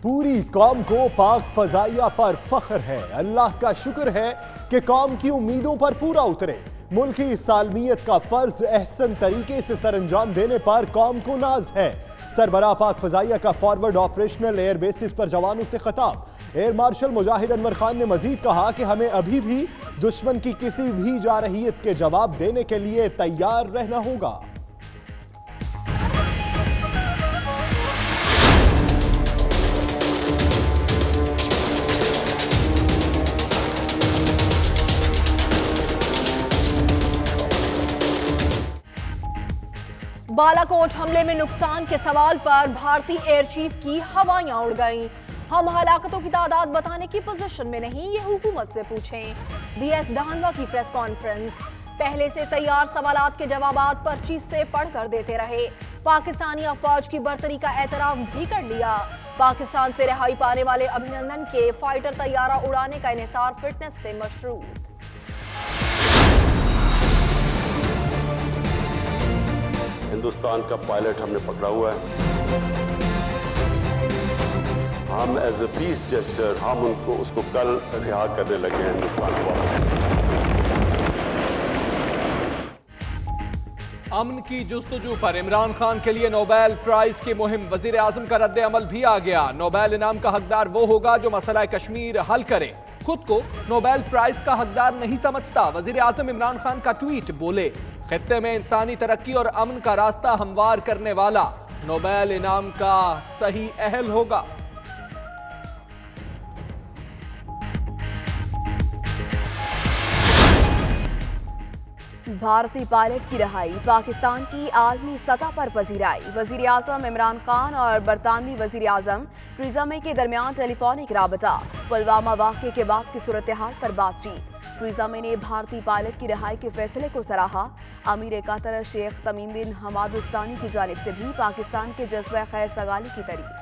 پوری قوم کو پاک فضائیہ پر فخر ہے۔ اللہ کا شکر ہے کہ قوم کی امیدوں پر پورا اترے۔ ملکی سالمیت کا فرض احسن طریقے سے سر انجام دینے پر قوم کو ناز ہے۔ سربراہ پاک فضائیہ کا فارورڈ آپریشنل ایئر بیسز پر جوانوں سے خطاب۔ ایئر مارشل مجاہد انور خان نے مزید کہا کہ ہمیں ابھی بھی دشمن کی کسی بھی جارحیت کے جواب دینے کے لیے تیار رہنا ہوگا۔ بالاکوٹ حملے میں نقصان کے سوال پر بھارتی ایئر چیف کی ہوائیاں اڑ گئیں۔ ہم ہلاکتوں کی تعداد بتانے کی پوزیشن میں نہیں، یہ حکومت سے پوچھیں۔ بی ایس دھانوا کی پریس کانفرنس۔ پہلے سے تیار سوالات کے جوابات پرچی سے پڑھ کر دیتے رہے۔ پاکستانی افواج کی برتری کا اعتراف بھی کر لیا۔ پاکستان سے رہائی پانے والے ابھینندن کے فائٹر طیارہ اڑانے کا انحصار فٹنس سے مشروط۔ ہندوستان کا پائلٹ ہم نے پکڑا ہوا ہے۔ ہم ایز اے پیس جسٹر ہم اس کو کل رہا کرنے لگے ہیں ہندوستان کو واپس۔ امن کی جستجو پر عمران خان کے لیے نوبیل پرائز کی مہم، وزیر اعظم کا رد عمل بھی آ گیا۔ نوبیل انعام کا حقدار وہ ہوگا جو مسئلہ کشمیر حل کرے۔ خود کو نوبیل پرائز کا حقدار نہیں سمجھتا، وزیر اعظم عمران خان کا ٹویٹ۔ بولے خطے میں انسانی ترقی اور امن کا راستہ ہموار کرنے والا نوبیل انعام کا صحیح اہل ہوگا۔ بھارتی پائلٹ کی رہائی پاکستان کی عالمی سطح پر پذیرائی۔ وزیر اعظم عمران خان اور برطانوی وزیر اعظم ٹریزا مے کے درمیان ٹیلی فونک رابطہ۔ پلوامہ واقعے کے بعد کی صورتحال پر بات چیت۔ ٹریزا مے نے بھارتی پائلٹ کی رہائی کے فیصلے کو سراہا۔ امیر قطر شیخ تمیم بن حماد الثانی کی جانب سے بھی پاکستان کے جذبہ خیر سگالی کی تعریف۔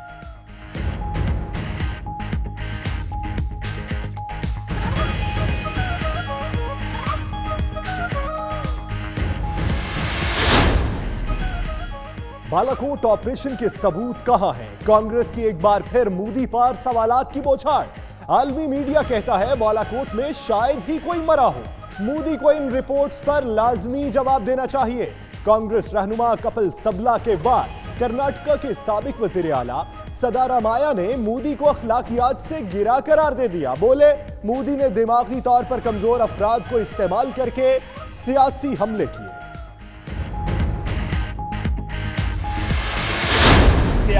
بالاکوٹ آپریشن کے ثبوت کہاں ہیں؟ کانگریس کی ایک بار پھر مودی پر سوالات کی بوچھاڑ۔ عالمی میڈیا کہتا ہے بالاکوٹ میں شاید ہی کوئی مرا ہو۔ مودی کو ان رپورٹس پر لازمی جواب دینا چاہیے۔ کانگریس رہنما کپل سبلا کے بعد کرناٹکا کے سابق وزیر اعلیٰ سدارامایا نے مودی کو اخلاقیات سے گرا قرار دے دیا۔ بولے مودی نے دماغی طور پر کمزور افراد کو استعمال کر کے سیاسی حملے کیے۔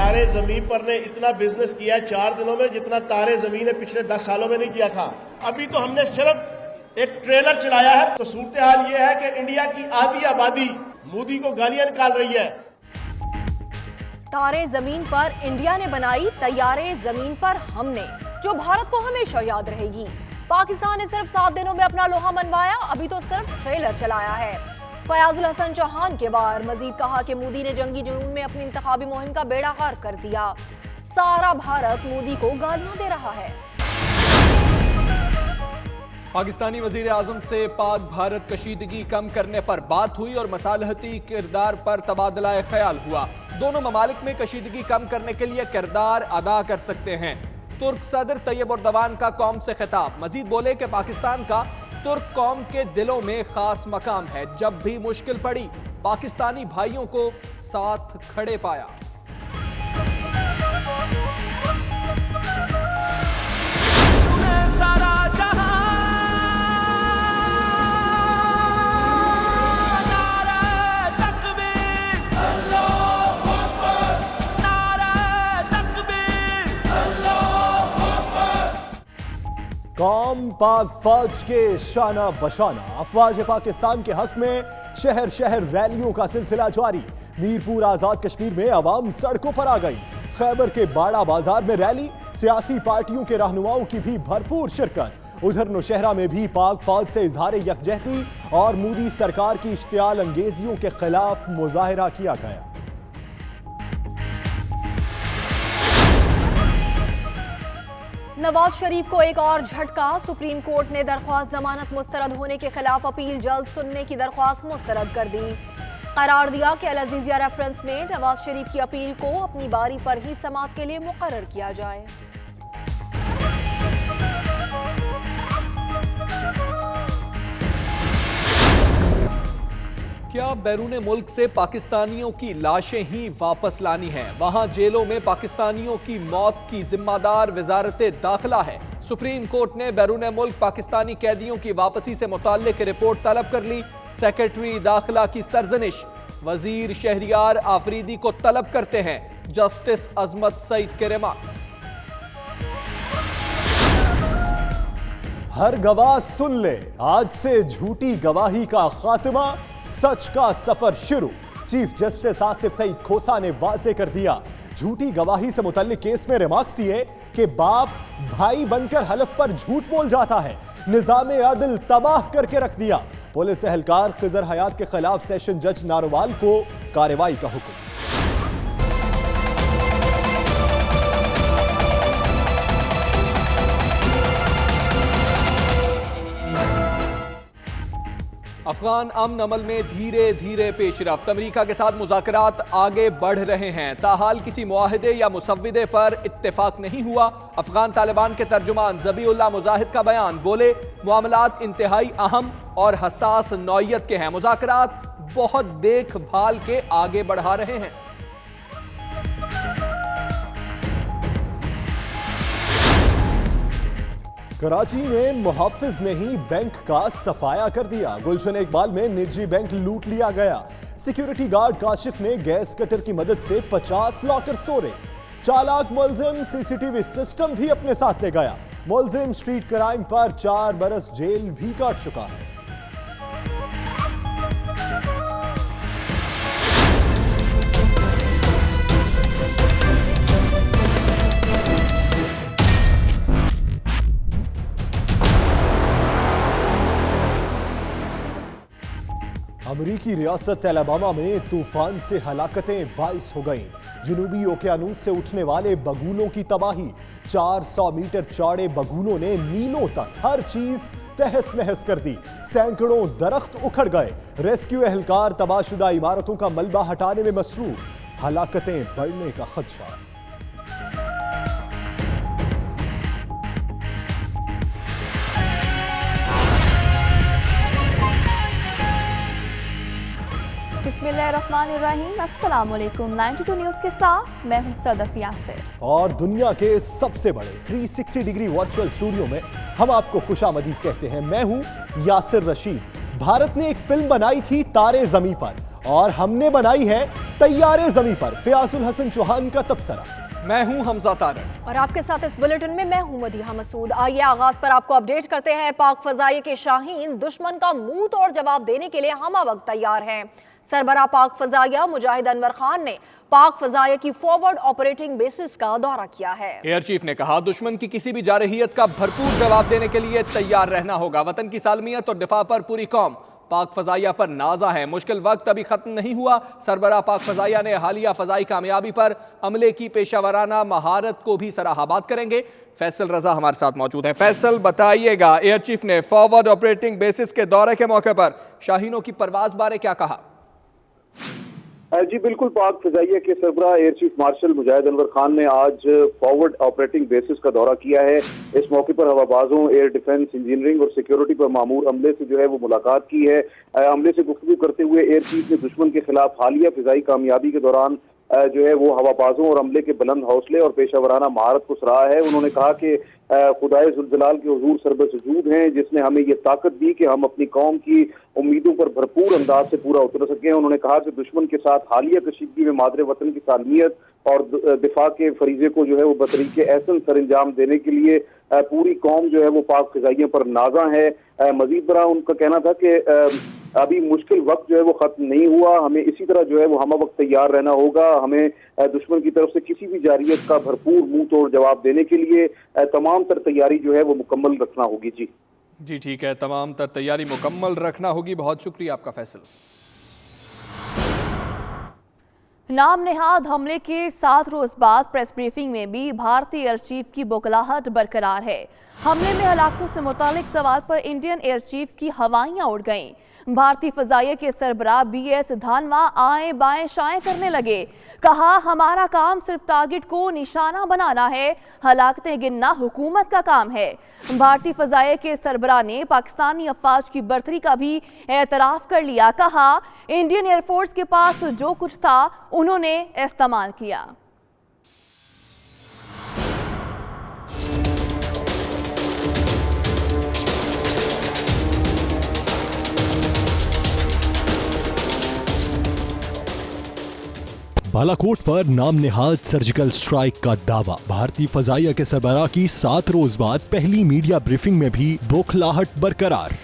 تارے زمین پر نے اتنا بزنس کیا 4 دنوں میں جتنا تارے زمین نے پچھلے 10 سالوں میں نہیں کیا تھا۔ ابھی تو ہم نے صرف ایک ٹریلر چلایا ہے۔ تو صورتحال یہ ہے کہ انڈیا کی آدھی آبادی مودی کو گالیاں نکال رہی ہے۔ تارے زمین پر انڈیا نے بنائی، طیارے زمین پر ہم نے، جو بھارت کو ہمیشہ یاد رہے گی۔ پاکستان نے صرف 7 دنوں میں اپنا لوہا منوایا، ابھی تو صرف ٹریلر چلایا ہے۔ فیاض الحسن چوہان کے بعد مزید کہا کہ مودی نے جنگی جنون میں اپنی انتخابی مہم کا بیڑا غرق کر دیا۔ سارا بھارت مودی کو گالیاں دے رہا ہے۔ پاکستانی وزیر اعظم سے پاک بھارت کشیدگی کم کرنے پر بات ہوئی اور مصالحتی کردار پر تبادلہ خیال ہوا۔ دونوں ممالک میں کشیدگی کم کرنے کے لیے کردار ادا کر سکتے ہیں۔ ترک صدر طیب اردوان کا قوم سے خطاب۔ مزید بولے کہ پاکستان کا ترک قوم کے دلوں میں خاص مقام ہے۔ جب بھی مشکل پڑی پاکستانی بھائیوں کو ساتھ کھڑے پایا۔ قوم پاک فوج کے شانہ بشانہ۔ افواج پاکستان کے حق میں شہر شہر ریلیوں کا سلسلہ جاری۔ میرپور آزاد کشمیر میں عوام سڑکوں پر آ گئی۔ خیبر کے باڑہ بازار میں ریلی، سیاسی پارٹیوں کے رہنماؤں کی بھی بھرپور شرکت۔ ادھر نوشہرہ میں بھی پاک فوج سے اظہار یکجہتی اور مودی سرکار کی اشتعال انگیزیوں کے خلاف مظاہرہ کیا گیا۔ نواز شریف کو ایک اور جھٹکا، سپریم کورٹ نے درخواست ضمانت مسترد ہونے کے خلاف اپیل جلد سننے کی درخواست مسترد کر دی۔ قرار دیا کہ العزیزیہ ریفرنس میں نواز شریف کی اپیل کو اپنی باری پر ہی سماعت کے لیے مقرر کیا جائے۔ کیا بیرون ملک سے پاکستانیوں کی لاشیں ہی واپس لانی ہیں؟ وہاں جیلوں میں پاکستانیوں کی موت کی ذمہ دار وزارت داخلہ ہے۔ سپریم کورٹ نے بیرون ملک پاکستانی قیدیوں کی واپسی سے متعلق رپورٹ طلب کر لی۔ سیکرٹری داخلہ کی سرزنش، وزیر شہریار آفریدی کو طلب کرتے ہیں۔ جسٹس عظمت سعید کے ریمارکس۔ ہر گواہ سن لے، آج سے جھوٹی گواہی کا خاتمہ، سچ کا سفر شروع۔ چیف جسٹس آصف سعید کھوسا نے واضح کر دیا، جھوٹی گواہی سے متعلق کیس میں ریمارکس یہ کہ باپ بھائی بن کر حلف پر جھوٹ بول جاتا ہے، نظام عدل تباہ کر کے رکھ دیا۔ پولیس اہلکار خضر حیات کے خلاف سیشن جج ناروال کو کارروائی کا حکم۔ افغان امن عمل میں دھیرے دھیرے پیش رفت، امریکہ کے ساتھ مذاکرات آگے بڑھ رہے ہیں، تاحال کسی معاہدے یا مسودے پر اتفاق نہیں ہوا۔ افغان طالبان کے ترجمان ذبیح اللہ مجاہد کا بیان، بولے معاملات انتہائی اہم اور حساس نوعیت کے ہیں، مذاکرات بہت دیکھ بھال کے آگے بڑھا رہے ہیں۔ کراچی میں محافظ نے ہی بینک کا صفایا کر دیا، گلشن اقبال میں نجی بینک لوٹ لیا گیا۔ سیکیورٹی گارڈ کاشف نے گیس کٹر کی مدد سے 50 لاکرز توڑے۔ چالاک ملزم سی سی ٹی وی سسٹم بھی اپنے ساتھ لے گیا، ملزم اسٹریٹ کرائم پر 4 برس جیل بھی کاٹ چکا ہے۔ امریکی ریاست الاباما میں طوفان سے ہلاکتیں 22 ہو گئیں، جنوبی اوقیانوس سے اٹھنے والے بگولوں کی تباہی، 400 میٹر چوڑے بگولوں نے میلوں تک ہر چیز تہس نہس کر دی، سینکڑوں درخت اکھڑ گئے، ریسکیو اہلکار تباہ شدہ عمارتوں کا ملبہ ہٹانے میں مصروف، ہلاکتیں بڑھنے کا خدشہ۔ بسم اللہ الرحمن الرحیم، السلام علیکم۔ 92 نیوز کے ساتھ میں ہوں صدف یاسر، اور دنیا کے سب سے بڑے 360 ڈگری ورچوئل اسٹوڈیو میں ہم آپ کو خوش آمدید کہتے ہیں۔ میں ہوں یاسر رشید۔ بھارت نے ایک فلم بنائی تھی تارے زمیں پر، اور ہم نے بنائی ہے طیارے زمیں پر۔ فیاض الحسن چوہان کا تبصرہ۔ میں ہوں حمزہ طارق، اور آپ کے ساتھ اس بلیٹن میں میں ہوں مدیحہ مسعود۔ آئیے آغاز پر آپ کو اپڈیٹ کرتے ہیں۔ پاک فضائیہ کے شاہین دشمن کا منہ توڑ جواب دینے کے لیے ہمہ وقت تیار ہیں۔ سربراہ پاک فضائیہ مجاہد انور خان نے پاک فضائیہ کی فارورڈ آپریٹنگ بیسز کا دورہ کیا ہے۔ ایئر چیف نے کہا دشمن کی کسی بھی جارحیت کا بھرپور جواب دینے کے لیے تیار رہنا ہوگا، وطن کی سالمیت اور دفاع پر پوری قوم پاک فضائیہ پر نازا ہے، مشکل وقت ابھی ختم نہیں ہوا۔ سربراہ پاک فضائیہ نے حالیہ فضائی کامیابی پر عملے کی پیشہ ورانہ مہارت کو بھی سراہا، بات کریں گے۔ فیصل رضا ہمارے ساتھ موجود ہیں۔ فیصل بتائیے گا، ایئر چیف نے فارورڈ آپریٹنگ بیسز کے دورے کے موقع پر شاہینوں کی پرواز بارے کیا کہا؟ جی بالکل، پاک فضائیہ کے سربراہ ایئر چیف مارشل مجاہد انور خان نے آج فارورڈ آپریٹنگ بیسز کا دورہ کیا ہے۔ اس موقع پر ہوا بازوں، ایئر ڈیفنس، انجینئرنگ اور سیکیورٹی پر معمور عملے سے جو ہے وہ ملاقات کی ہے۔ عملے سے گفتگو کرتے ہوئے ایئر چیف نے دشمن کے خلاف حالیہ فضائی کامیابی کے دوران جو ہے وہ ہوا بازوں اور عملے کے بلند حوصلے اور پیشہ ورانہ مہارت کو سراہا ہے۔ انہوں نے کہا کہ خدائے ذوالجلال کے حضور سربسجود ہیں، جس نے ہمیں یہ طاقت دی کہ ہم اپنی قوم کی امیدوں پر بھرپور انداز سے پورا اتر سکیں۔ انہوں نے کہا کہ دشمن کے ساتھ حالیہ کشیدگی میں مادر وطن کی سالمیت اور دفاع کے فریضے کو جو ہے وہ بطریق احسن سر انجام دینے کے لیے پوری قوم جو ہے وہ پاک فضائیہ پر نازاں ہے۔ مزید برآں ان کا کہنا تھا کہ ابھی مشکل وقت جو ہے وہ ختم نہیں ہوا، ہمیں اسی طرح جو ہے وہ ہمہ وقت تیار رہنا ہوگا، ہمیں دشمن کی طرف سے کسی بھی جارحیت کا بھرپور منہ توڑ جواب دینے کے لیے تمام تر تیاری جو ہے وہ مکمل رکھنا ہوگی۔ جی ٹھیک ہے، تمام تر تیاری مکمل رکھنا ہوگی، بہت شکریہ آپ کا فیصل۔ نام نہاد حملے کے 7 روز بعد پریس بریفنگ میں بھی بھارتی ایئر چیف کی بوکھلاہٹ برقرار ہے۔ हमले में हलाकतों से मुतालिक सवाल पर इंडियन एयर चीफ की हवाइयां उड़ गईं। भारतीय फजाइया के सरबराह BS धानवा आए बाएं शाएं करने लगे। कहा, हमारा काम सिर्फ टारगेट को निशाना बनाना है, हलाकतें गिनना हुकूमत का काम है। भारतीय फजाइया के सरबराह ने पाकिस्तानी अफवाज की बर्तरी का भी एतराफ कर लिया। कहा, इंडियन एयरफोर्स के पास जो कुछ था उन्होंने इस्तेमाल किया। बालाकोट पर नाम निहाद सर्जिकल स्ट्राइक का दावा। भारतीय फजाइया के सरबराह की 7 रोज बाद पहली मीडिया ब्रीफिंग में भी बौखलाहट बरकरार।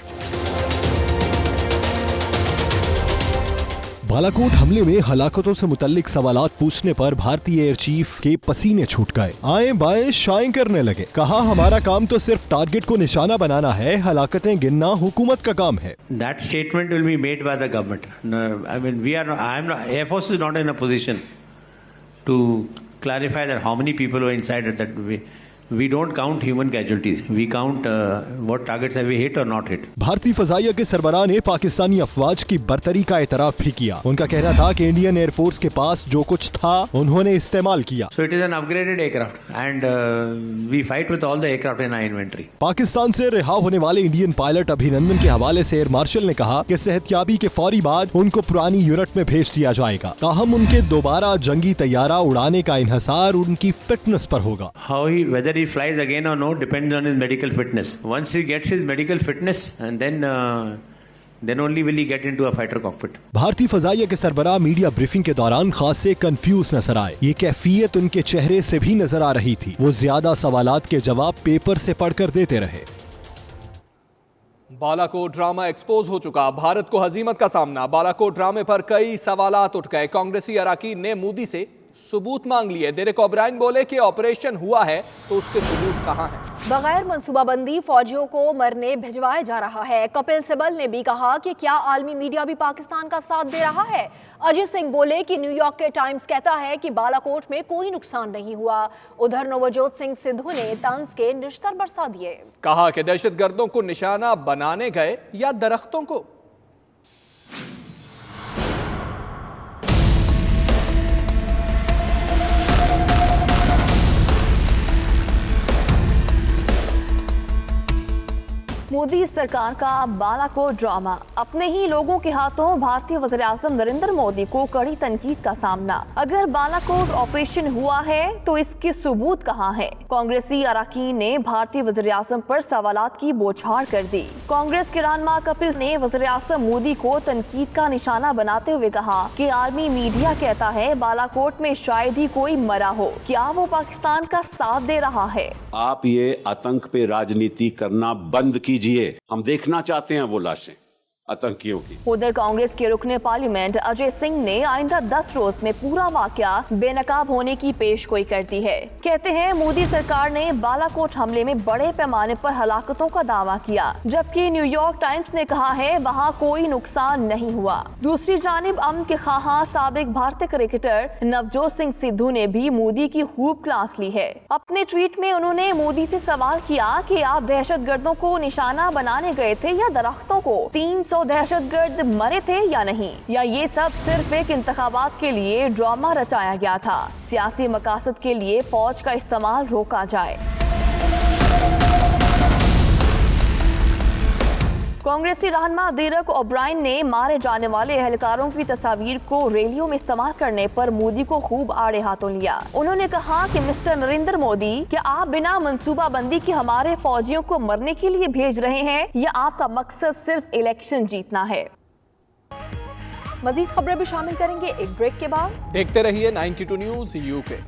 बालाकोट हमले में हलाकतों से मुतल्लिक सवालात पूछने पर भारतीय एयर चीफ के पसीने छूट गए, आए बाएं शाएं करने लगे। कहा, हमारा काम तो सिर्फ टारगेट को निशाना बनाना है, हलाकतें गिनना हुकूमत का काम है। That statement will be made by the government. No, I mean, Air Force is not in a position to clarify that how many people were inside at that way. We don't count human casualties. We count what targets have we hit or not hit. भारतीय फजाइया के सरबराह ने पाकिस्तानी अफवाज की बर्तरी का एतराफ भी किया। उनका कहना था कि इंडियन एयरफोर्स के पास जो कुछ था उन्होंने इस्तेमाल किया। So it is an upgraded aircraft and we fight with all the aircraft in our inventory. Pakistan से रिहा होने वाले इंडियन पायलट अभिनंदन के हवाले से एयर मार्शल ने कहा कि सेहतयाबी के फौरी बाद उनको पुरानी यूनिट में भेज दिया जाएगा। ताहम उनके दोबारा जंगी तैयारा उड़ाने का इन्हसार उनकी फिटनेस पर होगा। Whether he flies again or no depends on his medical fitness. Once he gets his medical fitness and then only will he get into a fighter cockpit. भारतीय फजाइया के सरबराह मीडिया ब्रीफिंग के दौरान खासे कंफ्यूज नजर आए। ये कैफियत उनके चेहरे से भी नजर आ रही थी। वो ज्यादा सवालात के जवाब पेपर से पढ़कर देते रहे। बालाकोट ड्रामा एक्सपोज हो चुका, भारत को हजीमत का सामना। बालाकोट ड्रामे पर कई सवालात उठ गए। कांग्रेसी अराकीन ने मोदी से सबूत मांग लिए। डेरेक ओब्रायन बोले कि ऑपरेशन हुआ है तो उसके सबूत कहां हैं? बगैर मंसूबाबंदी फौजियों को मरने भिजवाया जा रहा है। कपिल सिब्बल ने भी कहा कि क्या आलमी मीडिया भी पाकिस्तान का साथ दे रहा है? अजय सिंह बोले कि न्यूयॉर्क के टाइम्स कहता है कि बालाकोट में कोई नुकसान नहीं हुआ। उधर नवजोत सिंह सिद्धू ने तंज के निश्तर बरसा दिए। कहा कि दहशतगर्दों को निशाना बनाने गए या दरख्तों को। मोदी सरकार का बालाकोट ड्रामा, अपने ही लोगों के हाथों भारतीय वज़ीर-ए-आज़म नरेंद्र मोदी को कड़ी तनकीद का सामना। अगर बालाकोट ऑपरेशन हुआ है तो इसके सबूत कहां है? कांग्रेसी अराकीन ने भारतीय वज़ीर-ए-आज़म पर सवालात की बौछार कर दी। कांग्रेस के रहनुमा कपिल ने वज़ीर-ए-आज़म मोदी को तनकीद का निशाना बनाते हुए कहा कि आर्मी मीडिया कहता है बालाकोट में शायद ही कोई मरा हो। क्या वो पाकिस्तान का साथ दे रहा है? आप ये आतंक पे राजनीति करना बंद कीजिए। हम देखना चाहते हैं वो लाशें आतंकियों की। उधर कांग्रेस के रुकने पार्लियामेंट अजय सिंह ने आइंदा 10 रोज में पूरा वाकया बेनकाब होने की पेशगोई कर दी है। कहते हैं मोदी सरकार ने बालाकोट हमले में बड़े पैमाने पर हलाकतों का दावा किया, जबकि न्यूयॉर्क टाइम्स ने कहा है वहां कोई नुकसान नहीं हुआ। दूसरी जानिब अमन के ख्वाह साबिक भारतीय क्रिकेटर नवजोत सिंह सिद्धू ने भी मोदी की खूब क्लास ली है। अपने ट्वीट में उन्होंने मोदी से सवाल किया कि आप दहशतगर्दों को निशाना बनाने गए थे या दरख्तों को? 300 दहशतगर्द मरे थे या नहीं, या ये सब सिर्फ एक इंतखाबात के लिए ड्रामा रचाया गया था, सियासी मकासद के लिए फौज का इस्तेमाल रोका जाए। कांग्रेसी रहनुमा डेरेक ओब्रायन ने मारे जाने वाले एहलकारों की तस्वीर को रैलियों में इस्तेमाल करने पर मोदी को खूब आड़े हाथों लिया। उन्होंने कहा कि मिस्टर नरेंद्र मोदी, क्या आप बिना मंसूबाबंदी के हमारे फौजियों को मरने के लिए भेज रहे हैं या आपका मकसद सिर्फ इलेक्शन जीतना है? मजीद खबरें भी शामिल करेंगे एक ब्रेक के बाद। देखते रहिए 92 न्यूज़ यूके।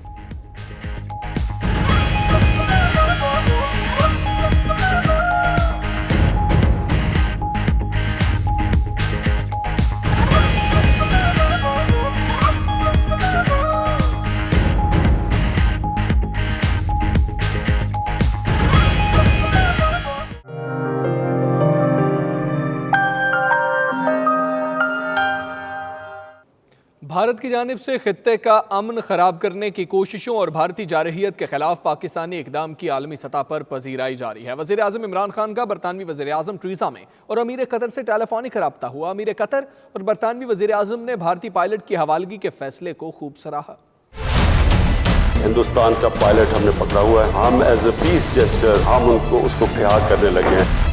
भारत की जानिब से खित्ते का अमन खराब करने की कोशिशों और भारतीय जारहियत के खिलाफ पाकिस्तानी इकदाम की आलमी सतह पर पजीराई जारी है। वज़ीर आज़म इमरान खान का बरतानवी वज़ीर आज़म टेरेसा मे और अमीर कतर से टेलीफोनिक रब्ता हुआ। अमीर कतर और बरतानवी वज़ीर आज़म ने भारतीय पायलट की हवालगी के फैसले को खूब सराहा। हिंदुस्तान का पायलट हमने पकड़ा हुआ है, हम एज ए पीस जेस्टर हम उसको फिहाद करने लगे हैं।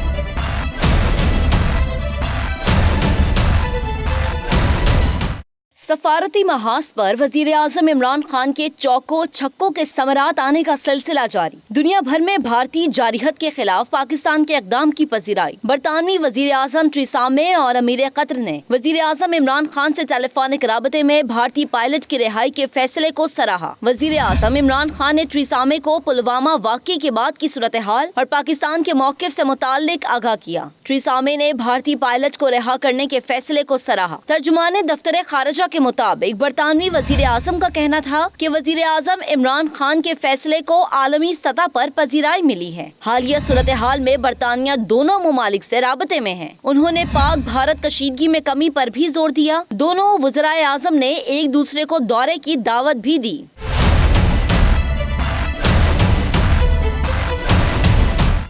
सफारती महाज पर वजीर आजम इमरान खान के चौकों छक्कों के समरात आने का सिलसिला जारी। दुनिया भर में भारतीय जारहियत के खिलाफ पाकिस्तान के इक़दाम की पजीराई। बरतानवी वजीर आजम टेरेसा मे और अमीर कतर ने वजीर आजम इमरान खान से टेलीफोनिक राबते में भारतीय पायलट की रिहाई के फैसले को सराहा। वजीर आजम इमरान खान ने टेरेसा मे को पुलवामा वाक़े के बाद की सूरत हाल और पाकिस्तान के मौक़िफ़ से मुताल्लिक आगाह किया। टेरेसा मे ने भारतीय पायलट को रिहा करने के फैसले को सराहा। तर्जुमाने दफ्तर खारजा के मुताबिक बरतानवी वजीर आजम का कहना था कि वजीर आजम इमरान खान के फैसले को आलमी सतह पर पजीराई मिली है। हालिया सूरत हाल में बरतानिया दोनों ममालिक से राबते में है। उन्होंने पाक भारत कशीदगी में कमी पर भी जोर दिया। दोनों वज़राए आजम ने एक दूसरे को दौरे की दावत भी दी।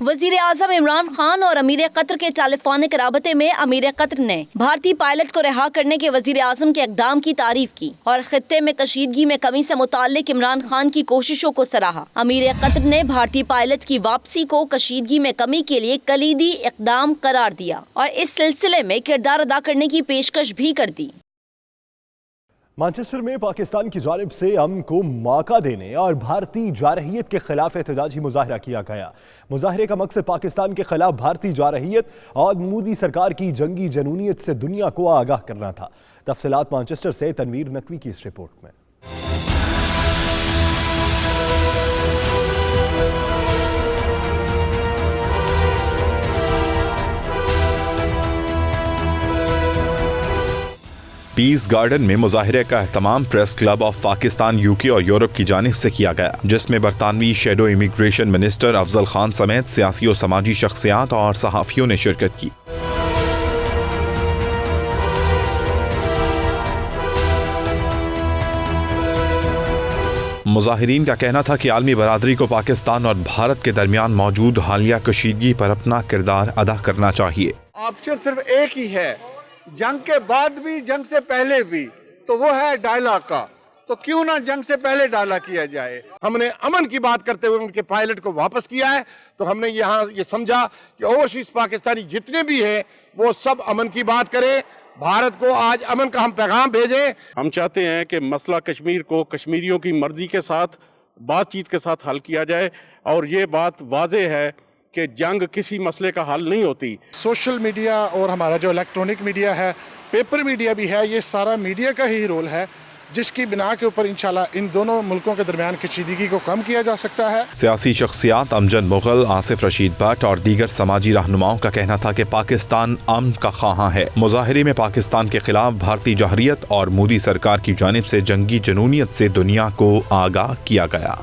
वजीर आजम इमरान खान और अमीर कतर के टेलीफोनिक राबते में अमीर कतर ने भारतीय पायलट को रिहा करने के वजीर आजम के इक़दाम की तारीफ की और खित्ते में कशीदगी में कमी से मुताल्लिक इमरान खान की कोशिशों को सराहा। अमीर कतर ने भारतीय पायलट की वापसी को कशीदगी में कमी के लिए कलीदी इक़दाम करार दिया और इस सिलसिले में किरदार अदा करने की पेशकश भी कर दी। मैनचेस्टर में पाकिस्तान की जानिब से अमन को मौका देने और भारतीय जारहियत के खिलाफ एहतजाजी मुजाहरा किया गया। मुजाहरे का मकसद पाकिस्तान के खिलाफ भारतीय जारहियत और मोदी सरकार की जंगी जनूनियत से दुनिया को आगाह करना था। तफसीलात मैनचेस्टर से तनवीर नकवी की इस रिपोर्ट में। पीस गार्डन में मुजाहिरे का एहतमाम press club of Pakistan, UK और यूरोप की जानिब से किया गया, जिसमें बरतानवी shadow immigration minister Afzal Khan समेत सियासी और समाजी शख्सियात और सहाफ़ियों ने शिरकत की। मुजाहिरीन का कहना था कि आलमी बरादरी को पाकिस्तान और भारत के दरमियान मौजूद हालिया कशीदगी पर अपना किरदार अदा करना चाहिए। ऑप्शन सिर्फ एक ही है, जंग के बाद भी जंग से पहले भी, तो वो है डायलॉग का। तो क्यों ना जंग से पहले डायलॉग किया जाए। हमने अमन की बात करते हुए उनके पायलट को वापस किया है, तो हमने यहाँ ये समझा कि ओवरसीज पाकिस्तानी जितने भी हैं वो सब अमन की बात करें, भारत को आज अमन का हम पैगाम भेजें। हम चाहते हैं कि मसला कश्मीर को कश्मीरियों की मर्जी के साथ बातचीत के साथ हल किया जाए और ये बात वाज़ेह है कि जंग किसी मसले का हल नहीं होती। सोशल मीडिया और हमारा जो इलेक्ट्रॉनिक मीडिया है, पेपर मीडिया भी है, ये सारा मीडिया का ही रोल है, जिसकी बिना के ऊपर इंशाल्लाह इन दोनों मुल्कों के दरमियान कशीदगी को कम किया जा सकता है। सियासी शख्सियात अमजद मुगल, आसिफ रशीद भट्ट और दीगर समाजी रहनुमाओं का कहना था कि पाकिस्तान अमन का ख्वाहां है। मुजाहिरे में पाकिस्तान के खिलाफ भारतीय जारहियत और मोदी सरकार की जानिब से जंगी जनूनियत से दुनिया को आगाह किया गया।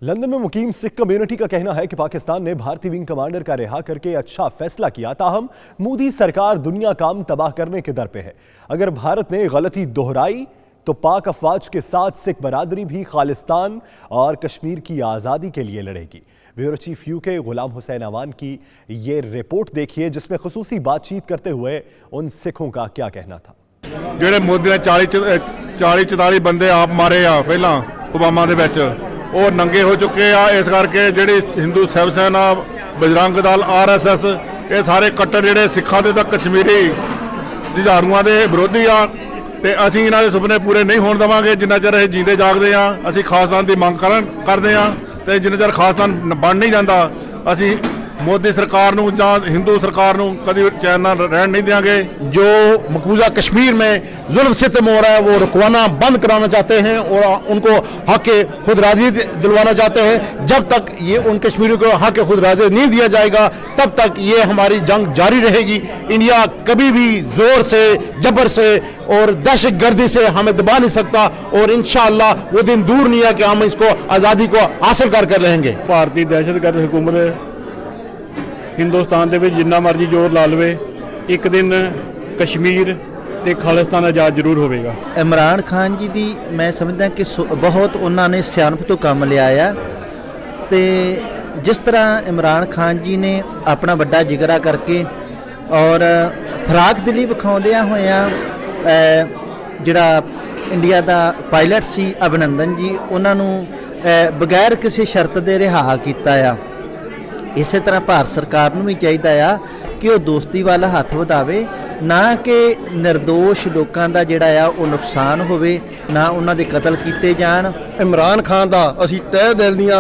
लंदन में मुकीम सिख कम्युनिटी का कहना है कि पाकिस्तान ने भारतीय विंग कमांडर का रिहा करके अच्छा फैसला किया, ताहम मोदी सरकार दुनिया का अमन तबाह करने के दर पे है। अगर भारत ने गलती दोहराई तो पाक अफवाज के साथ सिख बरादरी भी खालिस्तान और कश्मीर की आज़ादी के लिए लड़ेगी। Bureau chief UK Ghulam Hussain Awan की ये रिपोर्ट देखिए, जिसमें खुसूसी बातचीत करते हुए उन सिखों का क्या कहना था। ਜਿਹੜੇ ਮੋਦੀ ਨੇ 40-44 ਬੰਦੇ ਆਪ ਮਾਰੇ ਆ ਪਹਿਲਾਂ ਪੁਲਵਾਮਾ ਦੇ ਵਿੱਚ, ਉਹ ਨੰਗੇ ਹੋ ਚੁੱਕੇ ਆ। ਇਸ ਕਰਕੇ ਜਿਹੜੀ ਹਿੰਦੂ ਸਿਵ ਸੈਨਾ, ਬਜਰੰਗ ਦਲ, RSS, ਇਹ ਸਾਰੇ ਕੱਟੜ ਜਿਹੜੇ ਸਿੱਖਾਂ ਦੇ ਤਾਂ ਕਸ਼ਮੀਰੀ ਜੁਝਾਰੂਆਂ ਦੇ ਵਿਰੋਧੀ ਆ ਤੇ ਅਸੀਂ ਇਹਨਾਂ ਦੇ ਸੁਪਨੇ ਪੂਰੇ ਨਹੀਂ ਹੋਣ ਦੇਵਾਂਗੇ ਜਿੰਨਾ ਚਿਰ ਇਹ ਜੀਂਦੇ ਜਾਗਦੇ ਆ। ਅਸੀਂ ਖਾਲਿਸਤਾਨ ਦੀ ਮੰਗ ਕਰਦੇ ਆ ਤੇ ਜਿੰਨਾ ਚਿਰ ਖਾਲਿਸਤਾਨ ਬਣ ਨਹੀਂ ਜਾਂਦਾ ਅਸੀਂ मोदी सरकार नूं जां हिंदू सरकार नूं कभी चैन नाल रहन नहीं देंगे। जो मकबूजा कश्मीर में जुल्म सितम हो रहा है वो रुकवाना बंद कराना चाहते हैं और उनको हक खुद राजी दिलवाना चाहते हैं। जब तक ये उन कश्मीरियों को हक खुद राजी नहीं दिया जाएगा तब तक ये हमारी जंग जारी रहेगी। इंडिया कभी भी जोर से, जबर से और दहशतगर्दी से हमें दबा नहीं सकता और इंशाअल्लाह वो दिन दूर नहीं है कि हम इसको आज़ादी को हासिल कर रहेंगे। भारतीय दहशतगर्द हुकूमत हिंदुस्तान ਦੇ ਵਿੱਚ ਜਿੰਨਾ ਮਰਜ਼ੀ ਜ਼ੋਰ ਲਾ ਲਵੇ, ਇੱਕ ਦਿਨ ਕਸ਼ਮੀਰ ਤੇ ਖਾਲਿਸਤਾਨ ਆਜ਼ਾਦ ਜ਼ਰੂਰ ਹੋਵੇਗਾ। ਇਮਰਾਨ ਖਾਨ ਜੀ ਦੀ ਮੈਂ ਸਮਝਦਾ ਕਿ ਬਹੁਤ ਉਹਨਾਂ ਨੇ ਸਿਆਣਪ ਤੋਂ ਕੰਮ ਲਿਆ ਆ, ਤੇ ਜਿਸ ਤਰ੍ਹਾਂ ਇਮਰਾਨ ਖਾਨ ਜੀ ਨੇ ਆਪਣਾ ਵੱਡਾ ਜਿਗਰਾ ਕਰਕੇ ਔਰ ਫਰਾਕ ਦਿਲੀ ਵਿਖਾਉਂਦਿਆਂ ਹੋਇਆਂ ਜਿਹੜਾ ਇੰਡੀਆ ਦਾ ਪਾਇਲਟ ਸੀ ਅਭਿਨੰਦਨ ਜੀ, ਉਹਨਾਂ ਨੂੰ ਬਗੈਰ ਕਿਸੇ ਸ਼ਰਤ ਦੇ ਰਿਹਾ ਕੀਤਾ ਆ। ਇਸੇ ਤਰ੍ਹਾਂ ਭਾਰਤ ਸਰਕਾਰ ਨੂੰ ਵੀ ਚਾਹੀਦਾ ਆ ਕਿ ਉਹ ਦੋਸਤੀ ਵੱਲ ਹੱਥ ਵਧਾਵੇ, ਨਾ ਕਿ ਨਿਰਦੋਸ਼ ਲੋਕਾਂ ਦਾ ਜਿਹੜਾ ਆ ਉਹ ਨੁਕਸਾਨ ਹੋਵੇ, ਨਾ ਉਹਨਾਂ ਦੇ ਕਤਲ ਕੀਤੇ ਜਾਣ। ਇਮਰਾਨ ਖਾਨ ਦਾ ਅਸੀਂ ਤਹਿ ਦਿਲ ਦੀਆਂ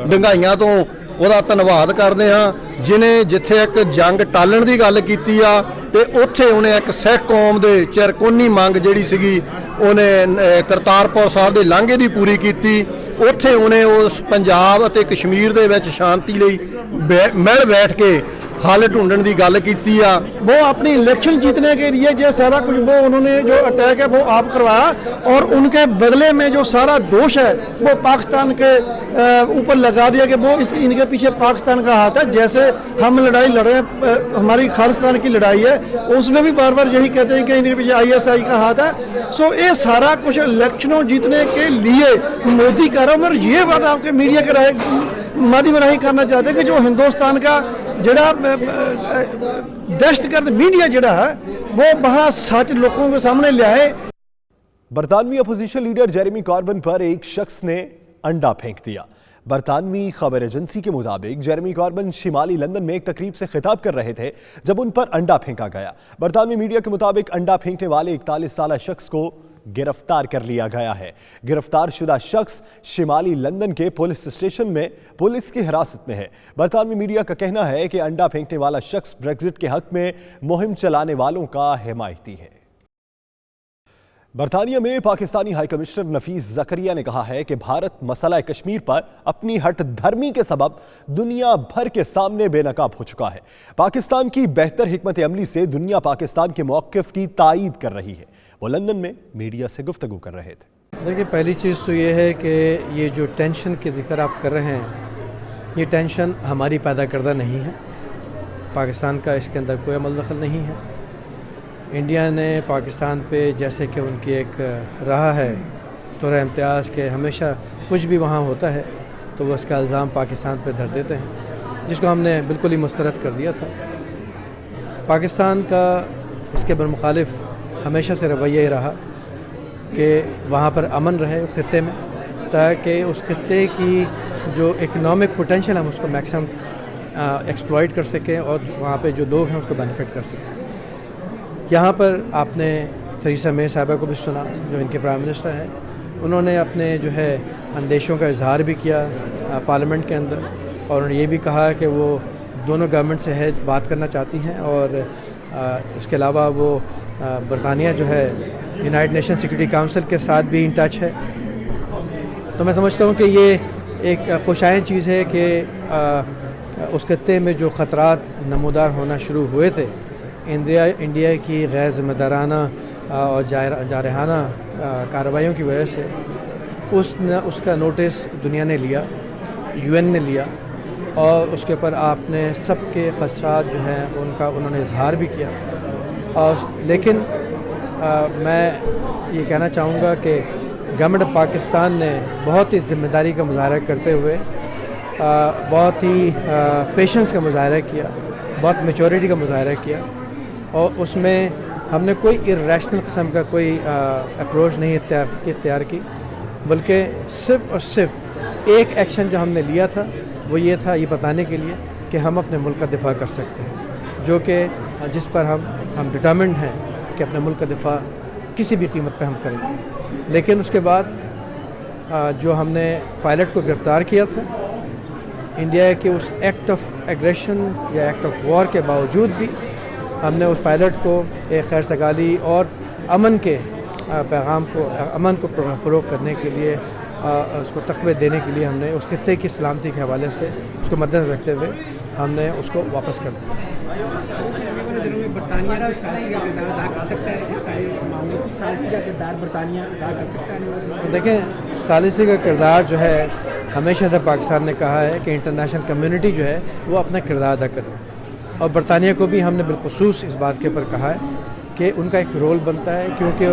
ਡੰਗਾਈਆਂ ਤੋਂ ਉਹਦਾ ਧੰਨਵਾਦ ਕਰਦੇ ਹਾਂ, ਜਿਨੇ ਜਿੱਥੇ ਇੱਕ ਜੰਗ ਟਾਲਣ ਦੀ ਗੱਲ ਕੀਤੀ ਆ ਤੇ ਉੱਥੇ ਉਹਨੇ ਇੱਕ ਸਿੱਖ ਕੌਮ ਦੇ ਚਿਰਕੋਨੀ ਮੰਗ ਜਿਹੜੀ ਸੀਗੀ ਉਹਨੇ ਕਰਤਾਰਪੁਰ ਸਾਹਿਬ ਦੇ ਲਾਂਘੇ ਦੀ ਪੂਰੀ ਕੀਤੀ। ਉੱਥੇ ਉਹਨੇ ਉਸ ਪੰਜਾਬ ਅਤੇ ਕਸ਼ਮੀਰ ਦੇ ਵਿੱਚ ਸ਼ਾਂਤੀ ਲਈ ਮਿਲ ਬੈਠ ਕੇ हल ढूंढने की गल की। वो अपनी इलेक्शन जीतने के लिए जो सारा कुछ वो उन्होंने जो अटैक है वो आप करवाया, और उनके बदले में जो सारा दोष है वो पाकिस्तान के ऊपर लगा दिया कि वो इनके पीछे पाकिस्तान का हाथ है। जैसे हम लड़ाई लड़ रहे हैं, हमारी खालिस्तान की लड़ाई है, उसमें भी बार बार यही कहते हैं कि इनके पीछे ISI का हाथ है। सो ये सारा कुछ इलेक्शनों जीतने के लिए मोदी कर रहा है। और ये बात आपके मीडिया के माध्यम में नहीं करना चाहते कि जो हिंदुस्तान का जड़ा दहशतगर्द मीडिया जड़ा है वो वहाँ सच लोगों के सामने ले आए। बरतानवी अपोजिशन लीडर जेरेमी कॉर्बन पर एक शख्स ने अंडा फेंक दिया। बरतानवी खबर एजेंसी के मुताबिक जेरेमी कॉर्बन शिमाली लंदन में एक तकरीब से खिताब कर रहे थे जब उन पर अंडा फेंका गया। बरतानवी मीडिया के मुताबिक अंडा फेंकने वाले 41 साल शख्स को गिरफ्तार कर लिया गया है। गिरफ्तार शुदा शख्स शिमाली लंदन के पुलिस स्टेशन में पुलिस की हिरासत में है। बरतानवी मीडिया का कहना है कि अंडा फेंकने वाला शख्स ब्रेक्जिट के हक में मुहिम चलाने वालों का हिमायती है। बरतानिया में पाकिस्तानी हाई कमिश्नर नफीस जकरिया ने कहा है कि भारत मसला कश्मीर पर अपनी हट धर्मी के सबब दुनिया भर के सामने बेनकाब हो चुका है। पाकिस्तान की बेहतर हिकमत अमली से दुनिया पाकिस्तान के मौक़िफ़ की तायीद कर रही है। वो लंदन में मीडिया से गुफ्तगू कर रहे थे। देखिए, पहली चीज़ तो ये है कि ये जो टेंशन के जिक्र आप कर रहे हैं, ये टेंशन हमारी पैदा करदा नहीं है। पाकिस्तान का इसके अंदर कोई अमल दखल नहीं है। इंडिया ने पाकिस्तान पे जैसे कि उनकी एक रहा है तोरा इम्तियाज़ के हमेशा कुछ भी वहाँ होता है तो वो इसका इल्ज़ाम पाकिस्तान पे धर देते हैं, जिसको हमने बिल्कुल ही मुस्तरद कर दिया था। पाकिस्तान का इसके बरमुखालिफ हमेशा से रवैया ही रहा कि वहाँ पर अमन रहे ख़त्े में, ताकि उस ख़त्े की जो इकनॉमिक पोटेंशियल हम उसको मैक्सिमम एक्सप्लॉइट कर सकें और वहाँ पे जो लोग हैं उसको बेनिफिट कर सकें। यहाँ पर आपने थेरेसा मे साहिबा को भी सुना, जो इनके प्राइम मिनिस्टर हैं। उन्होंने अपने जो है अंदेशों का इजहार भी किया पार्लियामेंट के अंदर, और उन्होंने ये भी कहा कि वो दोनों गवर्नमेंट से है बात करना चाहती हैं, और इसके अलावा वो बरतानिया जो है यूनाइटेड नेशन सिक्योरिटी काउंसिल के साथ भी इन टच है। तो मैं समझता हूँ कि ये एक खुशाइन चीज़ है कि उस खत्ते में जो ख़तरात नमूदार होना शुरू हुए थे इंडिया की गैर ज़िम्मेदाराना और जारहाना कार्रवाइयों की वजह से, उसका नोटिस दुनिया ने लिया, UN ने लिया, और उसके ऊपर आपने सबके खदशात जो हैं उनका उन्होंने इजहार भी किया। और लेकिन मैं ये कहना चाहूँगा कि गवर्नमेंट पाकिस्तान ने बहुत ही ज़िम्मेदारी का मुजाहरा करते हुए बहुत ही पेशेंस का मुजाहरा किया, बहुत मैच्योरिटी का मुजाहरा किया, और उसमें हमने कोई इर्रेशनल किस्म का कोई अप्रोच नहीं इख्तियार की, बल्कि सिर्फ़ और सिर्फ एक एक्शन जो हमने लिया था वो ये था, ये बताने के लिए कि हम अपने मुल्क का दिफा कर सकते हैं, जो कि जिस पर हम डिटर्मिन्ड हैं कि अपने मुल्क का दिफा किसी भी कीमत पे हम करेंगे। लेकिन उसके बाद जो हमने पायलट को गिरफ़्तार किया था, इंडिया के उस एक्ट ऑफ एग्रेशन या एक्ट ऑफ वॉर के बावजूद भी हमने उस पायलट को एक खैर सगाली और अमन के पैगाम को, अमन को फ़रोग़ करने के लिए, उसको तक़वीत देने के लिए हमने उस खित्ते की सलामती के हवाले से उसको मद्देनज़र रखते हुए हमने उसको वापस कर दिया। बरतानिया का सालसी का किरदार अदा कर सकता है इस सारे मामले में? सालसी का किरदार बरतानिया अदा कर सकता है? देखें, सालसी का किरदार जो है हमेशा से पाकिस्तान ने कहा है कि इंटरनेशनल कम्युनिटी जो है वो अपना किरदार अदा करे, और बरतानिया को भी हमने बिलखुसूस इस बात के ऊपर कहा है کہ ان کا ایک رول بنتا ہے، کیونکہ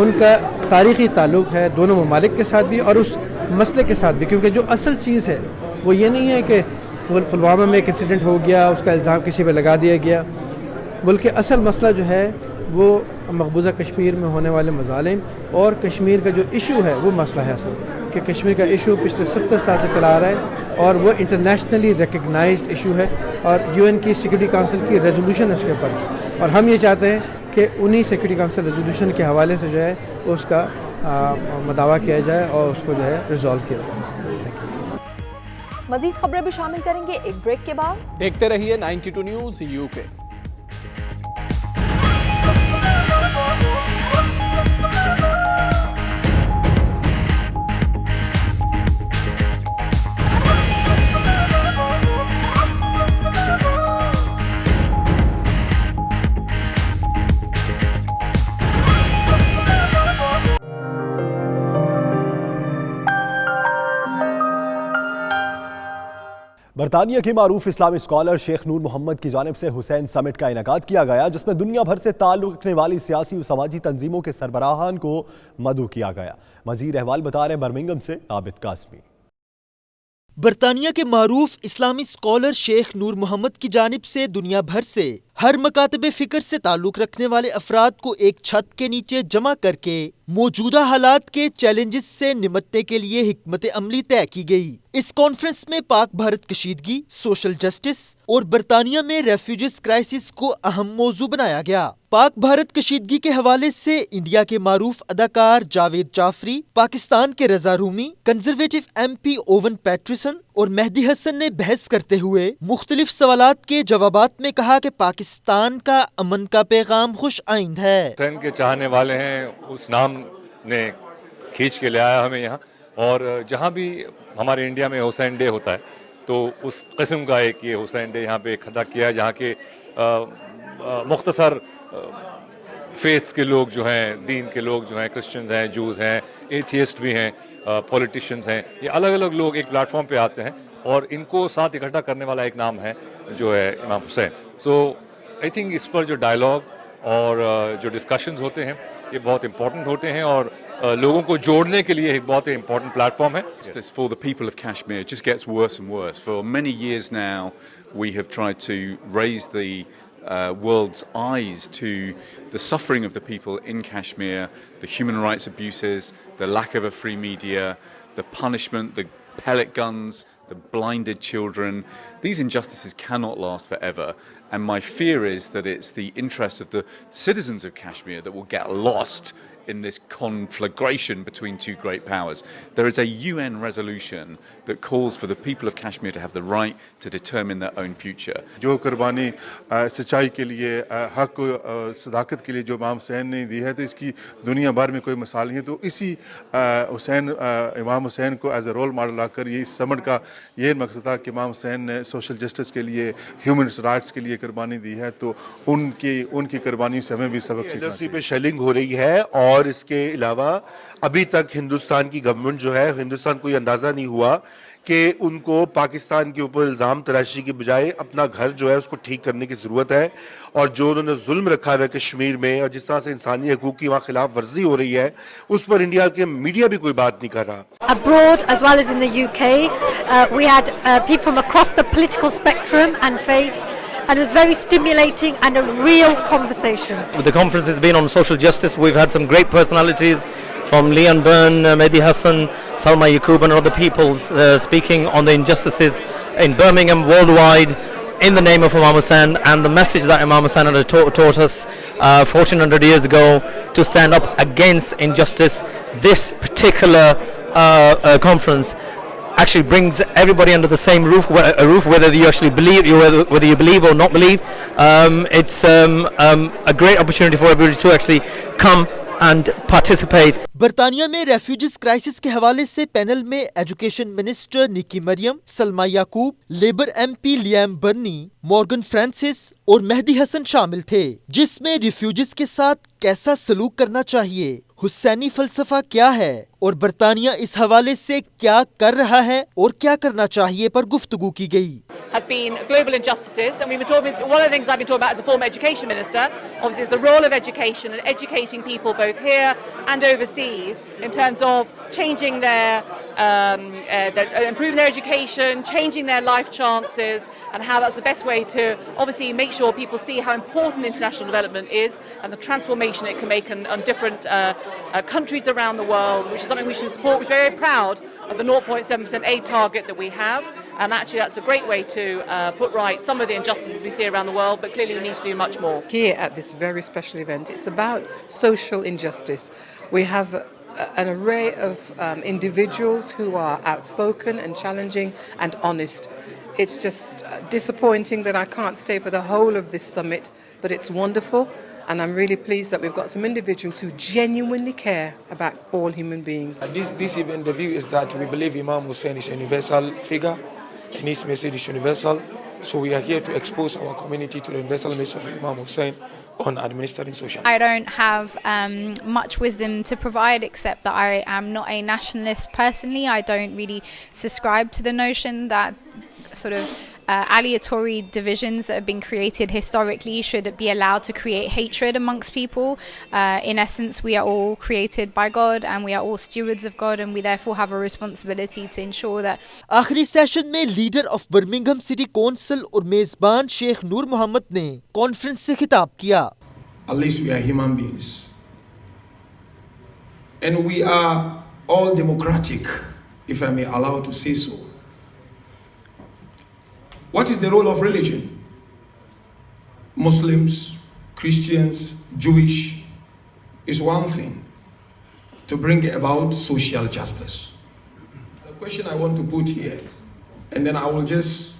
ان کا تاریخی تعلق ہے دونوں ممالک کے ساتھ بھی اور اس مسئلے کے ساتھ بھی، کیونکہ جو اصل چیز ہے وہ یہ نہیں ہے کہ پلوامہ میں ایک انسیڈنٹ ہو گیا، اس کا الزام کسی پہ لگا دیا گیا، بلکہ اصل مسئلہ جو ہے وہ مقبوضہ کشمیر میں ہونے والے مظالم اور کشمیر کا جو ایشو ہے وہ مسئلہ ہے اصل کہ کشمیر کا ایشو پچھلے 70 سال سے چلا آ رہا ہے اور وہ انٹرنیشنلی ریکگنائزڈ ایشو ہے اور UN کی سیکورٹی کونسل کی ریزولوشن اس کے اوپر، اور ہم یہ چاہتے ہیں کہ انہی سیکورٹی کونسل ریزولوشن کے حوالے سے جو ہے اس کا مداوا کیا جائے اور اس کو جو ہے ریزالو کیا جائے۔ مزید خبریں بھی شامل کریں گے ایک بریک کے بعد، دیکھتے رہیے 92 نیوز UK۔ برطانیہ کے معروف اسلامی اسکالر شیخ نور محمد کی جانب سے حسین سمٹ کا انعقاد کیا گیا، جس میں دنیا بھر سے تعلق رکھنے والی سیاسی و سماجی تنظیموں کے سربراہان کو مدعو کیا گیا۔ مزید احوال بتا رہے ہیں برمنگھم سے عابد قاسمی۔ برطانیہ کے معروف اسلامی اسکالر شیخ نور محمد کی جانب سے دنیا بھر سے ہر مکاتب فکر سے تعلق رکھنے والے افراد کو ایک چھت کے نیچے جمع کر کے موجودہ حالات کے چیلنجز سے نمٹنے کے لیے حکمت عملی طے کی گئی۔ اس کانفرنس میں پاک بھارت کشیدگی، سوشل جسٹس اور برطانیہ میں ریفیوجیز کرائسس کو اہم موضوع بنایا گیا۔ پاک بھارت کشیدگی کے حوالے سے انڈیا کے معروف اداکار جاوید جعفری، پاکستان کے رضا رومی، کنزرویٹو MP اوون پیٹرسن اور مہدی حسن نے بحث کرتے ہوئے مختلف سوالات کے جوابات میں کہا کہ پاکستان کا امن کا پیغام خوش آئند ہے۔ حسین کے چاہنے والے ہیں، اس نام نے کھینچ کے لے آیا ہمیں یہاں، اور جہاں بھی ہمارے انڈیا میں حسین ڈے ہوتا ہے تو اس قسم کا ایک یہ حسین ڈے یہاں پہ کھڑا کیا ہے، جہاں کے مختصر فیتھ کے لوگ جو ہیں، دین کے لوگ جو ہیں، کرسچنز ہیں، جوز ہیں، ایتھیسٹ بھی ہیں، پولیٹیشینز ہیں، یہ الگ الگ لوگ ایک پلیٹ فارم پہ آتے ہیں اور ان کو ساتھ اکٹھا کرنے والا ایک نام ہے جو ہے امام حسین۔ سو آئی تھنک اس پر جو ڈائلاگ اور جو ڈسکشنز ہوتے ہیں یہ بہت امپورٹنٹ ہوتے ہیں اور لوگوں کو جوڑنے کے لیے ایک بہت امپورٹنٹ پلیٹ فارم ہے۔ For the people of Kashmir, it just gets worse and worse. For many years now, we have tried to raise the world's eyes to the suffering of the people in Kashmir, the human rights abuses, the lack of a free media, the punishment, the pellet guns, the blinded children. These injustices cannot last forever, and my fear is that it's the interests of the citizens of Kashmir that will get lost in this conflagration between two great powers. There is a UN resolution that calls for the people of Kashmir to have the right to determine their own future. جو قربانی سچائی کے لیے، حق و صداقت کے لیے جو امام حسین نے دی ہے تو اس کی دنیا بھر میں کوئی مثال نہیں ہے، تو اسی امام حسین کو ایز اے رول ماڈل لا کر یہ سمٹ کا یہ مقصد تھا کہ امام حسین نے سوشل جسٹس کے لیے، ہیومن رائٹس کے لیے قربانی دی ہے، تو ان کی قربانی سے ہمیں بھی سبق سیکھنا چاہیے۔ پہ شیلنگ ہو رہی ہے اور اس کے علاوہ ابھی تک ہندوستان کی گورنمنٹ جو ہے، ہندوستان کو یہ اندازہ نہیں ہوا کہ ان کو پاکستان کے اوپر الزام تراشی کے بجائے اپنا گھر جو ہے اس کو ٹھیک کرنے کی ضرورت ہے، اور جو انہوں نے ظلم رکھا ہے کشمیر میں اور جس طرح سے انسانی حقوق کی وہاں خلاف ورزی ہو رہی ہے اس پر انڈیا کے میڈیا بھی کوئی بات نہیں کر رہا۔ Abroad as well as in the UK, we had people from across the political spectrum and faiths, and it was very stimulating and a real conversation. The conference has been on social justice. We've had some great personalities from Leon Byrne, Mehdi Hassan, Salma Yaqub and other people speaking on the injustices in Birmingham, worldwide, in the name of Imam Hussain, and the message that Imam Hussain had taught us 1400 years ago to stand up against injustice. This particular conference actually brings everybody under the same roof, whether you actually believe, whether you believe or not believe. It's a great opportunity for everybody to actually come and participate. برطانیہ میں refugees crisis کے حوالے سے panel میں education minister نکی مریم، سلما یعقوب، labour MP Liam برنی، Morgan Francis اور مہدی حسن شامل تھے، جس میں ریفیوجیز کے ساتھ کیسا سلوک کرنا چاہیے، حسینی فلسفہ کیا ہے اور برطانیہ اس حوالے سے کیا کر رہا ہے اور کیا کرنا چاہیے پر گفتگو کی گئی۔ has been global injustices, and we've been talking. One of the things I've been talking about as a former education minister, obviously, is the role of education and educating people both here and overseas in terms of changing their improving their education, changing their life chances, and how that's the best way to obviously make sure people see how important international development is and the transformation it can make on different countries around the world, which is something we should support. We're very proud of the 0.7% aid target that we have, and actually that's a great way to put right some of the injustices we see around the world, but clearly we need to do much more. Here at this very special event, it's about social injustice. We have an array of individuals who are outspoken and challenging and honest. It's just disappointing that I can't stay for the whole of this summit, but it's wonderful, and I'm really pleased that we've got some individuals who genuinely care about all human beings. This event, the view is that we believe Imam Hussein is a universal figure, and his message is universal. So we are here to expose our community to the universal message of Imam Hussein on administering social. I don't have much wisdom to provide, except that I am not a nationalist personally. I don't really subscribe to the notion that sort of aleatory divisions that have been created historically should be allowed to create hatred amongst people. In essence, we are all created by God and we are all stewards of God, and we therefore have a responsibility to ensure that. आखिरी session में leader of Birmingham city council और मेजबान शेख नूर मोहम्मद ने conference से खिताब किया. At least we are human beings, and we are all democratic, if I may allow to say so. What is the role of religion? Muslims, Christians, Jewish is one thing to bring about social justice. The question I want to put here, and then I will just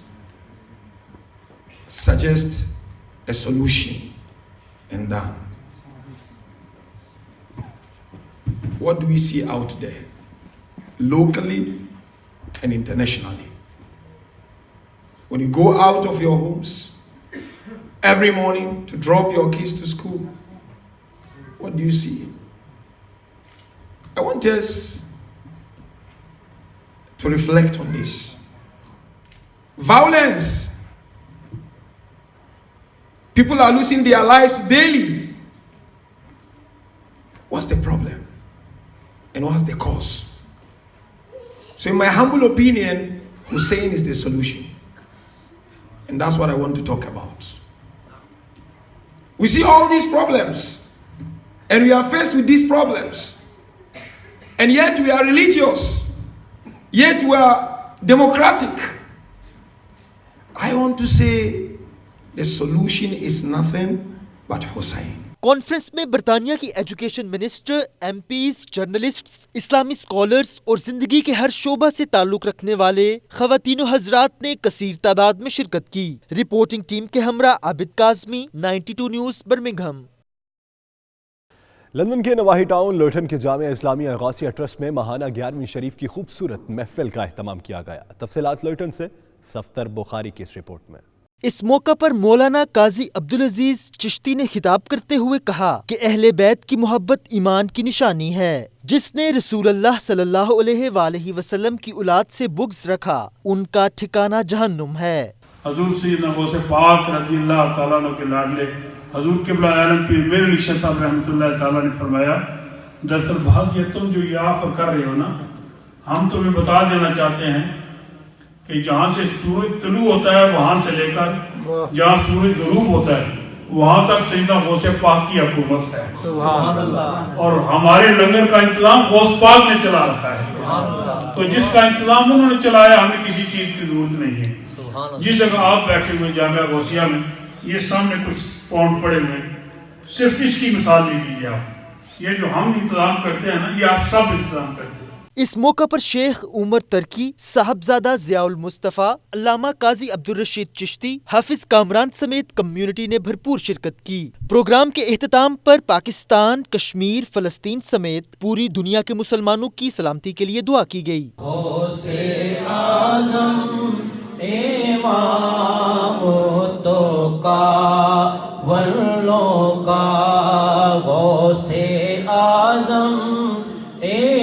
suggest a solution and done. What do we see out there, locally and internationally? When you go out of your homes every morning to drop your kids to school, what do you see? I want us to reflect on this. Violence. People are losing their lives daily. What's the problem? And what's the cause? So in my humble opinion, Hussein is the solution. And that's what I want to talk about. We see all these problems, and we are faced with these problems, and yet we are religious, yet we are democratic. I want to say the solution is nothing but Hussein. Conference में बरतानिया की education minister, MPs, journalists, इस्लामी scholars और जिंदगी के हर शोबा से ताल्लुक रखने वाले खवातीनो हजरात ने कसीर तादाद में शिरकत की. रिपोर्टिंग टीम के हमरा Abid Kazmi, 92 news, Birmingham. London के नवाही टाउन लर्टन के जामिया इस्लामिया गौसिया ट्रस्ट में माहाना 11वीं शरीफ की खूबसूरत महफिल का एहतमाम किया गया. तफसीलात लर्टन से सफ्तर बुखारी की इस रिपोर्ट में. इस मौका पर मौलाना काजी अब्दुल अजीज चिश्ती ने खिताब करते हुए कहा कि अहले बैत की मोहब्बत ईमान की निशानी है. जिसने रसूल अल्लाह सल्लल्लाहु अलैहि वसल्लम की औलाद से बुग़्ज़ रखा, उनका ठिकाना जहन्नुम है. हजूर सैयदना गौसे पाक रज़ियल्लाहु तआला अन्हु के लाडले हजूर किबला आलम पीर मेरे निशा साहब रहमतुल्लाह तआला ने फरमाया, दरअसल बात ये तुम जो ये ऑफर कर रहे हो ना, हम तुम्हें बता देना चाहते हैं कि जहाँ से सूरज तुलू होता है वहां से लेकर जहाँ सूरज गुरूब होता है वहां तक सैयदना गौसे पाक की हुकूमत है. और हमारे लंगर का इंतजाम गौस पाक ने चला रखा है. तो जिसका इंतजाम उन्होंने चलाया, हमें किसी चीज की जरूरत नहीं है. जिस जगह आप बैठे हुए जामिया गौसिया में, ये सामने कुछ पॉइंट पड़े हुए, सिर्फ इसकी मिसाल ले लीजिए आप. ये जो हम इंतजाम करते हैं ना, ये आप सब इंतजाम करते हैं. इस मौका पर शेख उमर तरकी, साहबजादा ज़ियाउल मुस्तफ़ा, अल्लामा काजी अब्दुल रशीद चिश्ती, हाफिज कामरान समेत कम्युनिटी ने भरपूर शिरकत की. प्रोग्राम के एहतमाम पर पाकिस्तान, कश्मीर, फलस्तीन समेत पूरी दुनिया के मुसलमानों की सलामती के लिए दुआ की गई.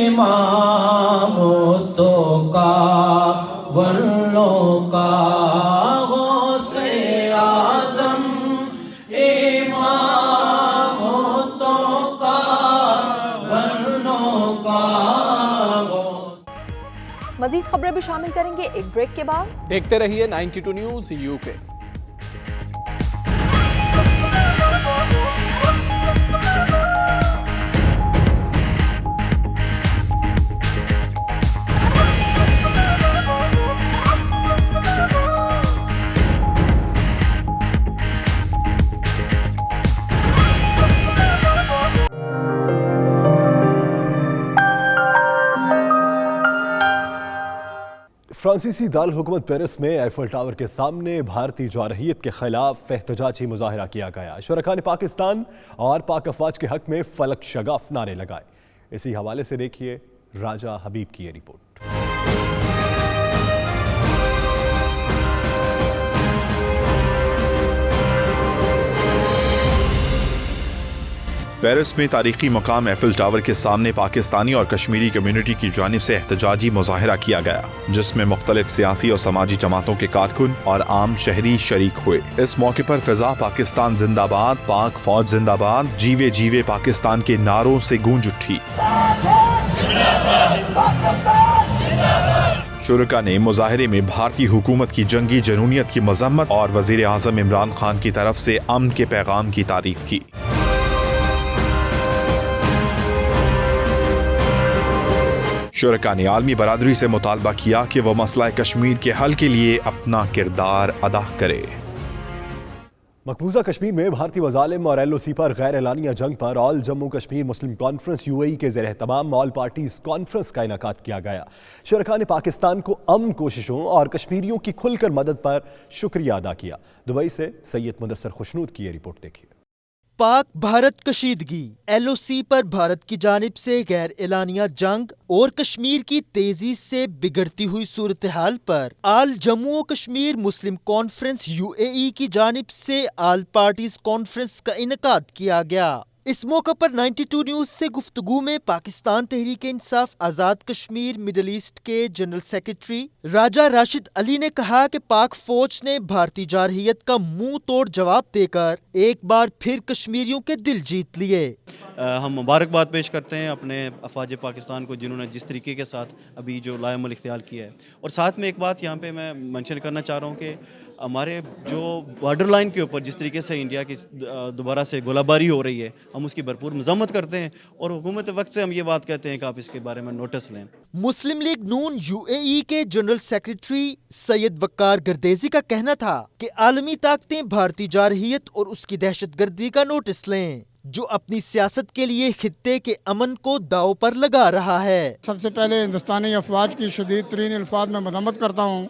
इमाम तो का वल्लों का मजीद खबरें भी शामिल करेंगे एक ब्रेक के बाद। देखते रहिए 92 न्यूज़ यूके। फ्रांसीसी दारुल हुकूमत पेरिस में एफिल टावर के सामने भारतीय जारहियत के खिलाफ एहतजाजी मुजाहरा किया गया। शुरका ने पाकिस्तान और पाक अफवाज के हक में फलक शगाफ नारे लगाए। इसी हवाले से देखिए राजा हबीब की ये रिपोर्ट। पेरिस में तारीखी मकाम एफिल टावर के सामने पाकिस्तानी और कश्मीरी कम्युनिटी की जानिब से एहतजाजी मुजाहरा किया गया, जिसमें मुख्तलिफ सियासी और समाजी जमातों के कारकुन और आम शहरी शरीक हुए। इस मौके पर फिजा पाकिस्तान जिंदाबाद, पाक फौज जिंदाबाद, जीवे जीवे पाकिस्तान के नारों से गूंज उठी। शुरका ने मुजाहरे में भारतीय हुकूमत की जंगी जनूनियत की मजम्मत और वजीर आजम इमरान खान की तरफ से अमन के पैगाम की तारीफ की। शुरका ने आलमी बरादरी से मुतालबा किया कि वह मसला कश्मीर के हल के लिए अपना किरदार अदा करे। मकबूजा कश्मीर में भारतीय वज़ालिम और LOC पर गैर एलानिया जंग पर ऑल जम्मू कश्मीर मुस्लिम कॉन्फ्रेंस UAE के ज़ेर एहतमाम ऑल पार्टीज कॉन्फ्रेंस का इनेकाद किया गया। शुरका ने पाकिस्तान को अमन कोशिशों और कश्मीरियों की खुलकर मदद पर शुक्रिया अदा किया। दुबई से सैयद मुदस्सर खुशनूद की ये रिपोर्ट देखिए। पाक भारत कशीदगी, LOC पर भारत की जानिब से गैर एलानिया जंग और कश्मीर की तेजी से बिगड़ती हुई सूरत हाल पर आल जम्मू कश्मीर मुस्लिम कॉन्फ्रेंस UAE की जानिब से आल पार्टीज कॉन्फ्रेंस का इनेकाद किया गया। इस मौके पर 92 न्यूज से गुफ्तगू में पाकिस्तान तहरीक इंसाफ आज़ाद कश्मीर मिडल ईस्ट के जनरल सेक्रेटरी राजा राशिद अली ने कहा कि पाक फौज ने भारतीय जारहियत का मुंह तोड़ जवाब देकर एक बार फिर कश्मीरियों के दिल जीत लिए। हम मुबारकबाद पेश करते हैं अपने अफवाज पाकिस्तान को, जिन्होंने जिस तरीके के साथ अभी जो लाएमल इख्तियार किया है। और साथ में एक बात यहाँ पे मैं मेंशन करना चाह रहा हूँ कि हमारे जो बॉर्डर लाइन के ऊपर जिस तरीके से इंडिया की दोबारा से गोलाबारी हो रही है, हम उसकी भरपूर मजम्मत करते हैं और हुकूमत वक्त से हम ये बात कहते हैं कि आप इसके बारे में नोटिस लें। मुस्लिम लीग नून UAE के जनरल सेक्रेटरी सैयद वक्कार गर्देजी का कहना था कि आलमी ताकतें भारतीय जारहियत और उसकी दहशतगर्दी का नोटिस लें, जो अपनी सियासत के लिए खित्ते के अमन को दाव पर लगा रहा है। सबसे पहले हिंदुस्तानी अफवाज की शदीद तरीन अल्फाज में मजम्मत करता हूँ।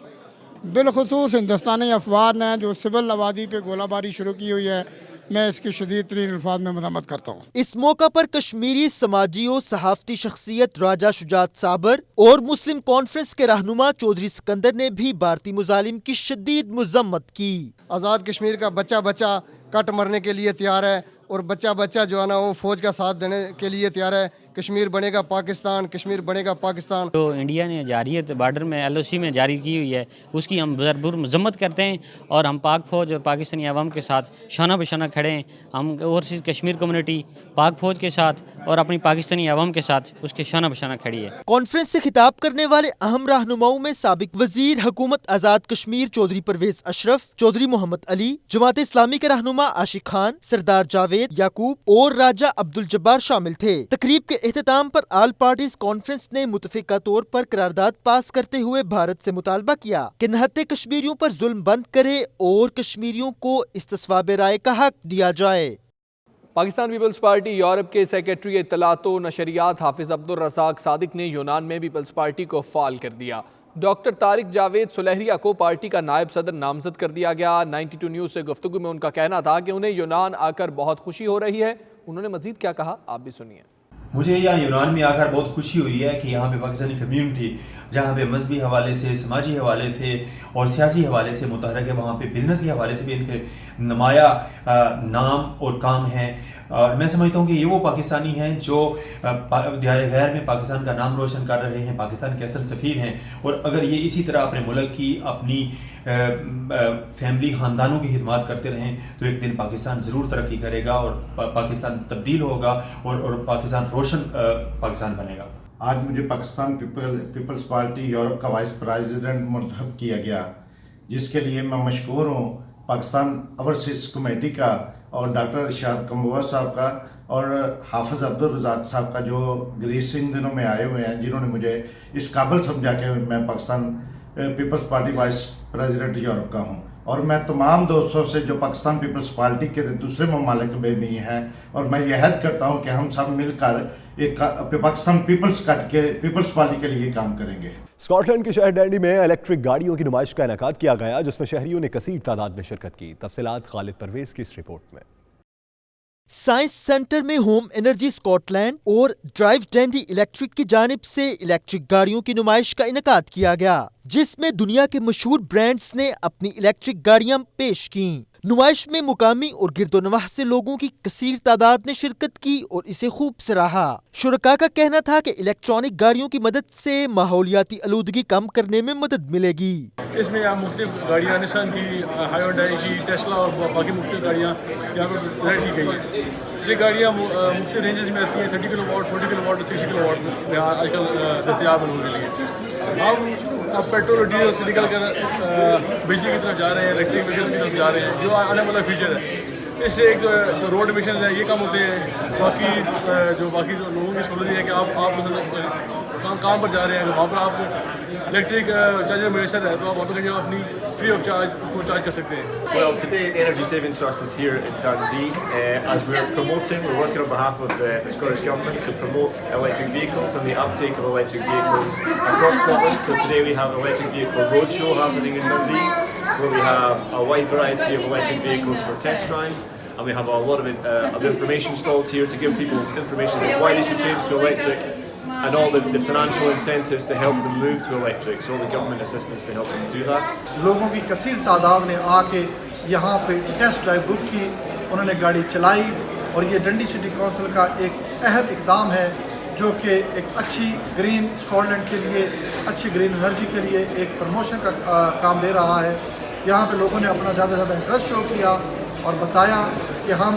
बिलखुसूस हिंदुस्तानी अफवाज ने जो सिविल आबादी पे गोलाबारी शुरू की हुई है, मैं इसकी शदीद तरीन अल्फाज में मजम्मत करता हूँ। इस मौका पर कश्मीरी समाजी और सहाफती शख्सियत राजा शुजात साबर और मुस्लिम कॉन्फ्रेंस के रहनुमा चौधरी सिकंदर ने भी भारतीय मुजालिम की शदीद मजम्मत की। आज़ाद कश्मीर का बच्चा बच्चा कट मरने के लिए तैयार है और बच्चा बच्चा जो है ना वो फौज का साथ देने के लिए तैयार है। कश्मीर बनेगा पाकिस्तान, कश्मीर बनेगा पाकिस्तान। जो इंडिया ने जारहियत बॉर्डर में LOC में जारी की हुई है, उसकी हम भरपूर मजम्मत करते हैं और हम पाक फौज और पाकिस्तानी अवाम के साथ शाना बशाना खड़े हैं। हम ओवरसीज़ कश्मीर कम्युनिटी पाक फौज के साथ और अपनी पाकिस्तानी अवाम के साथ उसके शाना बशाना खड़ी है। कॉन्फ्रेंस से खिताब करने वाले अहम रहनुमाओं में साबिक वजीर हुकूमत आज़ाद कश्मीर चौधरी परवेज अशरफ, चौधरी मोहम्मद अली, जमात इस्लामी के रहनुमा आशिक खान, सरदार जावेद याकूब और राजा अब्दुल जब्बार शामिल थे। तकरीब के एहतमाम पर आल पार्टीज कॉन्फ्रेंस ने मुतफिका तौर पर करारदाद पास करते हुए भारत से मुतालबा किया कि निहत्ते कश्मीरियों पर जुल्म बंद करे और कश्मीरियों को इस्तिस्वाब राय का हक दिया जाए। पाकिस्तान पीपल्स पार्टी यूरोप के सेक्रेटरी इत्तलात व नशरियात हाफिज अब्दुल रज़ाक सादिक ने यूनान में पीपल्स पार्टी को फाल कर दिया। डॉक्टर तारिक जावेद सुलहरिया को पार्टी का नायब सदर नामजद कर दिया गया। 92 न्यूज़ से गुफ्तगू में उनका कहना था कि उन्हें यूनान आकर बहुत खुशी हो रही है। उन्होंने मजीद क्या कहा, आप भी सुनिए। मुझे यहाँ यूनान में आकर बहुत खुशी हुई है कि यहाँ पे पाकिस्तानी कम्युनिटी जहाँ पे मजहबी हवाले से, समाजी हवाले से और सियासी हवाले से मुतहरक है, वहाँ पे बिजनेस के हवाले से भी इनके नुमाया नाम और काम है। और मैं समझता हूँ कि ये वो पाकिस्तानी हैं जो गैर में पाकिस्तान का नाम रोशन कर रहे हैं, पाकिस्तान के असल सफ़ीर हैं। और अगर ये इसी तरह अपने मुल्क की, अपनी फैमिली ख़ानदानों की खिदमत करते रहें तो एक दिन पाकिस्तान ज़रूर तरक्की करेगा और पाकिस्तान तब्दील होगा और पाकिस्तान रोशन पाकिस्तान बनेगा। आज मुझे पाकिस्तान पीपल्स पार्टी यूरोप का वाइस प्रेसिडेंट मुंतखब किया गया, जिसके लिए मैं मशकूर हूँ पाकिस्तान ओवरसीज़ कमेटी का और डॉक्टर इरशाद कम्बोआ साहब का और हाफिज़ अब्दुल रज़ाक साहब का, जो ग्रीस इन दिनों में आए हुए हैं, जिन्होंने मुझे इस काबिल समझा कि मैं Pakistan Peoples Party vice president Europe का हूँ। और मैं तमाम दोस्तों से जो पाकिस्तान पीपल्स पार्टी के दूसरे ममालिक में भी हैं, और मैं यह अहद करता हूँ कि हम सब मिलकर एक पाकिस्तान पीपल्स पार्टी के लिए काम करेंगे। स्कॉटलैंड के शहर डंडी में इलेक्ट्रिक गाड़ियों की नुमाइश का इनेकाद किया गया, जिसमें शहरियों ने कसीर तादाद में शिरकत की। तफसीलात खालिद परवेज की इस रिपोर्ट में। साइंस सेंटर में होम एनर्जी स्कॉटलैंड और ड्राइव डैंडी इलेक्ट्रिक की जानिब से इलेक्ट्रिक गाड़ियों की नुमाइश का इनेकाद किया गया, जिसमें दुनिया के मशहूर ब्रांड्स ने अपनी इलेक्ट्रिक गाड़ियां पेश की। नुमाइश में मुकामी और गिरदोनवाह से लोगों की कसीर तादाद ने शिरकत की और इसे खूब सराहा। शुरका का कहना था कि इलेक्ट्रॉनिक गाड़ियों की मदद से माहौलियाती आलूदगी कम करने में मदद मिलेगी। इसमें यहाँ मुख्तलिफ गाड़ियाँ, निसान की, हायोंडाई की, टेस्ला और बाकी मुख्तलिफ गाड़ियाँ यहाँ पर डिज़ाइन की गई है। ये गाड़ियाँ मुख्तलिफ रेंजेस में आती हैं, 30 किलोवाट, 40 किलोवाट और 60 किलोवाट में आजकल दस्तियाब है लोगों के लिए। हम अब पेट्रोल और डीजल से निकल कर बिजली की तरफ जा रहे हैं, इलेक्ट्रिक व्हीकल्स की तरफ जा रहे हैं, जो आने वाला फ्यूचर है। इससे एक जो रोड एमिशंस है ये कम होते हैं। बाकी जो लोगों की सहूलत है कि आप काम पर जा रहे हैं, वहाँ पर आप इलेक्ट्रिक चार्जर मैसर है, तो आप वहाँ पर अपनी फ्री ऑफ चार्ज उसको चार्ज कर सकते हैं। Well, today Energy Saving Trust is here in Dundee as we're working on behalf of the Scottish Government to promote electric vehicles and the uptake of electric vehicles across Scotland. So today we have an electric vehicle roadshow happening in Dundee, where we have a wide variety of electric vehicles for test drive, and we have a lot of information stalls here to give people information about why they should change to electric, and all the financial incentives to help them move to electric, so all the government assistance to help them do that. लोगों की कसीर तादाद ने आके यहाँ पे test drive book की, उन्होंने गाड़ी चलाई, और ये डंडी सिटी काउंसिल का एक अहम इकदाम है जो कि एक अच्छी ग्रीन स्कॉटलैंड के लिए, अच्छी ग्रीन एनर्जी के लिए एक प्रमोशन का काम दे रहा है। यहाँ पे लोगों ने अपना ज़्यादा से ज़्यादा इंटरेस्ट शो किया और बताया कि हम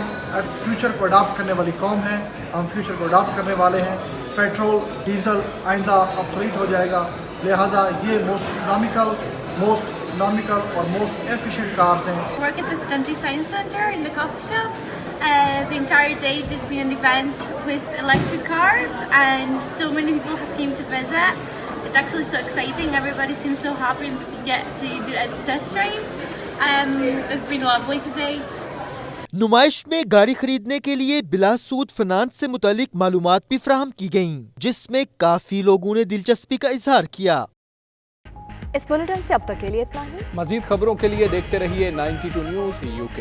फ्यूचर को अडॉप्ट करने वाली कौम हैं, हम फ्यूचर को अडॉप्ट करने वाले हैं। पेट्रोल डीजल आइंदा ऑब्सोलीट हो जाएगा, लिहाजा ये मोस्ट इकोनॉमिकल और मोस्ट एफिशिएंट कार्स हैं। Work at this Dundee Science Centre in the coffee shop. The entire day there's been an event with electric cars, and so many people have came to visit. It's actually so exciting. Everybody seems so happy to get to do a test drive. It's been lovely today. नुमाइश में गाड़ी खरीदने के लिए बिला सूद finance से मुतालिक मालूमात भी फराहम की गईं, जिसमें काफी लोगों ने दिलचस्पी का इजहार किया। इस बुलेटिन से अब तक के लिए इतना ही। मजीद खबरों के लिए देखते रहिए 92 न्यूज़ UK।